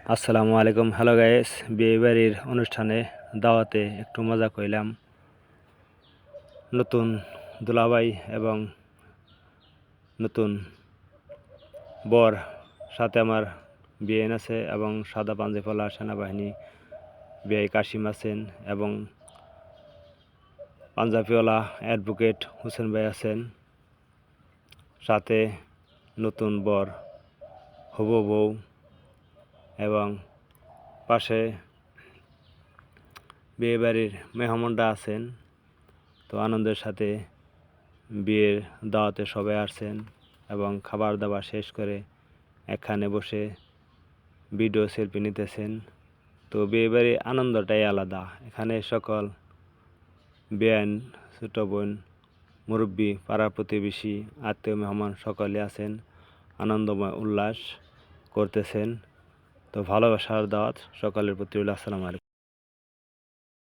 আসসালামু আলাইকুম। Hello guys, বিয়ে বাড়ির অনুষ্ঠানে দাওয়াতে একটু মজা কইলাম। নতুন দুলাভাই এবং নতুন বর সাথে আমার বিয়েন আছে এবং সাদা পাঞ্জাবিওয়ালা সেনাবাহিনী বিআই কাশিম আছেন এবং পাঞ্জাবিওয়ালা অ্যাডভোকেট হোসেন ভাই আছেন। সাথে নতুন বর, হবু বউ এবং পাশে বিয়ে বাড়ির মেহমানরা আছেন। তো আনন্দের সাথে বিয়ের দাওয়াতে সবাই আসছেন এবং খাবার দাবার শেষ করে এখানে বসে ভিডিও সেলফি নিতেছেন। তো বিয়ে বাড়ির আনন্দটাই আলাদা। এখানে সকল বেয়ান, ছোট বোন, মুরব্বী, পাড়া প্রতিবেশী, আত্মীয় মেহমান সকলে আছেন, আনন্দময় উল্লাস করতেছেন। তো ভালোবাসার দাওয়াত সকলের প্রতি রইল। আসসালামু আলাইকুম।